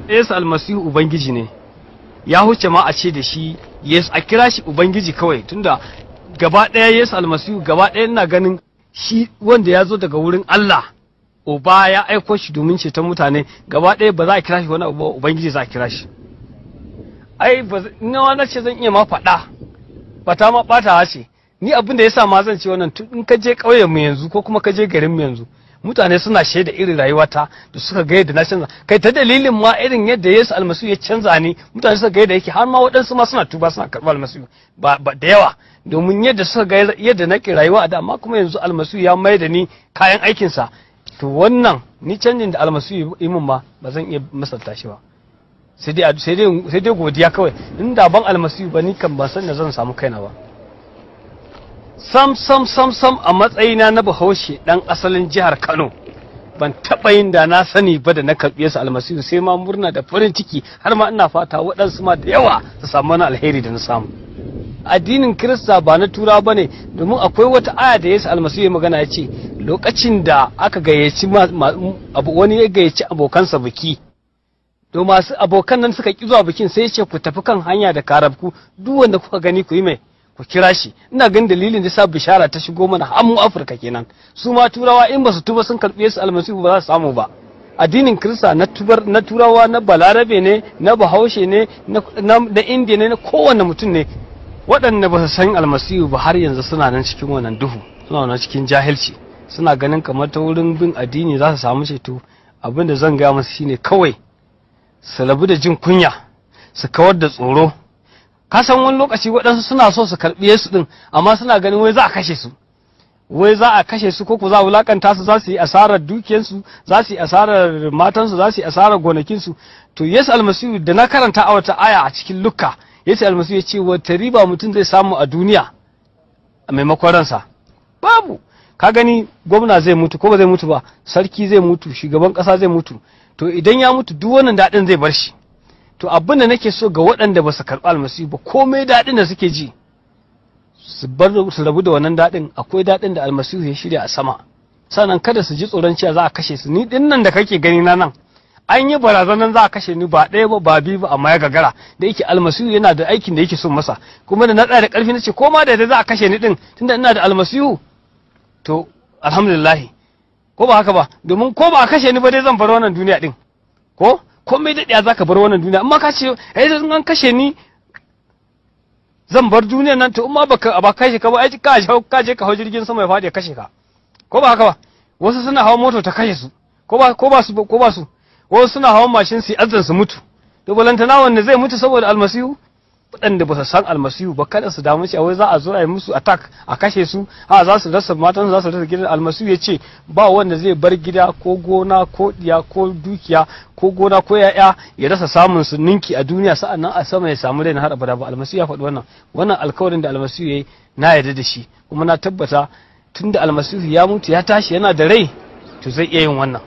Yesu almasihu ubangiji ne, ya huce ma a ce da shi Yesu, a kira shi ubangiji kawai, tunda gaba ɗaya Yesu almasihu gaba ɗaya ina ganin shi wanda ya zo daga wurin Allah uba ya aiko shi domin ceton mutane, gaba ɗaya ba za a kira shi wani abu, ubangiji za a kira shi. Ai nawa na ce zan iya ma faɗa, ba ta ma ɓatawa ce. Ni abin da yasa ma zan ce wannan, in ka je ƙauyen mu yanzu ko kuma ka je garin mu yanzu, mutane suna shaida irin rayuwata da suka ga yadda na canza, kai ta dalilin ma irin yadda Yesu almasihu ya canza ni, mutane suka ga yadda yake, har ma waɗansu ma suna tuba suna karɓar almasihu ba da yawa, domin yadda suka ga yadda nake rayuwa a da, amma kuma yanzu almasihu ya mai da ni kayan aikinsa. To wannan ni canjin da almasihu yi min ma ba zan iya misalta shi ba, sai dai godiya kawai. In da ban almasihu ba ni kan ban san da zan samu kaina ba. Sam a matsayina na Bahaushe dan asalin jihar Kano, ban taɓa yin da na sani ba da na karɓi su almasihu, sai ma murna da farin ciki, har ma ina fata waɗansu ma da yawa su samu wani alheri da na samu. Addinin Kirista ba na tura ba ne, domin akwai wata aya da Yesu almasihu ya magana, ya ce lokacin da aka gayyaci wani ya gayyaci abokansa biki, to masu abokan nan suka ki zuwa bikin, sai ya ce ku tafi kan hanya da karabku, duk wanda kuka gani ku yi mai, ku kira shi. Ina ganin dalilin da sa bishara ta shigo mana har mu Afirka kenan. Su ma turawa in ba su tuba sun karɓi Yesu almasihu ba za su samu ba. Addinin Kirista na turawa, na balarabe ne, na bahaushe ne, na indiya ne, na kowanne mutum ne. Waɗanda ba su san almasihu ba har yanzu suna nan cikin wannan duhu, suna nan cikin jahilci, suna ganin kamar ta wurin bin addini za su samu ceto. Abin da zan gaya musu shine kawai su rabu da jin kunya, su kawar da tsoro. Ka san wani lokaci waɗansu suna so su karɓi Yesu ɗin, amma suna ganin wai za a kashe su, ko ku za a wulakanta su, za su yi asarar dukiyarsu, za su yi asarar matansu, za su yi asarar gonakinsu. To Yesu almasihu da na karanta a wata aya a cikin Luka, Yesu almasihu ya ce wata riba mutum zai samu a duniya a maimakon ransa? Babu. Ka gani gwamna zai mutu ko ba zai mutu ba, sarki zai mutu, shugaban ƙasa zai mutu, to idan ya mutu duk wannan daɗin zai bar shi. To abin da nake so ga waɗanda ba su karɓi almasihu ba, komai daɗin da suke ji su rabu da wannan daɗin. Akwai daɗin da almasihu ya shirya a sama, sannan kada su ji tsoron cewa za a kashe su. Ni ɗin nan da kake gani na nan, an yi barazanan za a kashe ni ba ɗaya ba ba biyu ba, amma ya gagara, da yake almasihu yana da aikin da yake so masa, kuma da na tsaya da ƙarfi na ce ko ma da za a kashe ni ɗin, tunda ina da almasihu, to alhamdulillah. Ko ba haka ba, domin ko ba a kashe ni ba dai zan bar wannan duniya ɗin, ko komai daɗiya za ka bar wannan duniya. Amma ka ce ai an kashe ni zan bar duniya nan, to in ma ba kashe ka ba, ai ka je ka hau jirgin sama ya faɗi ya kashe ka, ko ba haka ba. Wasu suna hawan moto ta kashe su, ko ba su wasu suna hawan mashin su azan su mutu. To balantana wanda zai mutu saboda almasihu? Waɗanda ba su san almasihu ba kada su damu cewa wai za a zo a yi musu attack a kashe su, za su rasa matan, za su rasa gidan. Almasihu ya ce ba wanda zai bar gida ko gona ko diya ko dukiya ko gona ko ya'ya ya rasa samun su ninki a duniya, sa'annan a sama ya samu rai na har abada ba. Almasihu ya faɗi wannan alkawarin da almasihu yayi, na yarda da shi, kuma na tabbata tunda almasihu ya mutu ya tashi yana da rai, to zai iya yin wannan.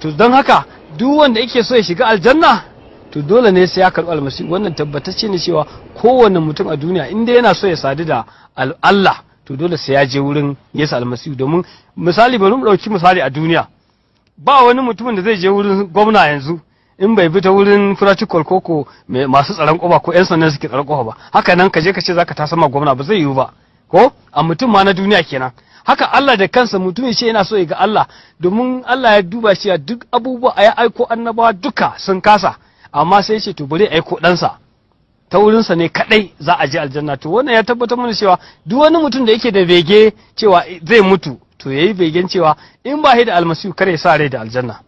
To don haka duk wanda yake so ya shiga aljanna, to dole ne sai ya karɓi almasihu. Wannan tabbatacce ne cewa kowane mutum a duniya inda yana so ya sadu da Allah, to dole sai ya je wurin Yesu almasihu. Domin misali, bari mu ɗauki misali a duniya, ba wani mutumin da zai je wurin gwamna yanzu in bai bi ta wurin protocol ko masu tsaron kofa ko 'yan sanda suke tsaron kofa ba. Haka nan ka je ka ce zaka ta sama gwamna, ba zai yiwu ba, ko a mutum ma na duniya kenan. Haka Allah da kansa mutum ya ce yana so ya ga Allah, domin Allah ya duba cewa duk abubuwa ya aiko annabawa duka sun kasa, amma sai ce to bari aiko ɗansa, ta wurinsa ne kaɗai za a je aljanna. To wannan ya tabbatar mana cewa duk wani mutum da yake da bege cewa zai mutu, to yayi begen cewa in ba shi da almasihu kare ya sa rai da aljanna.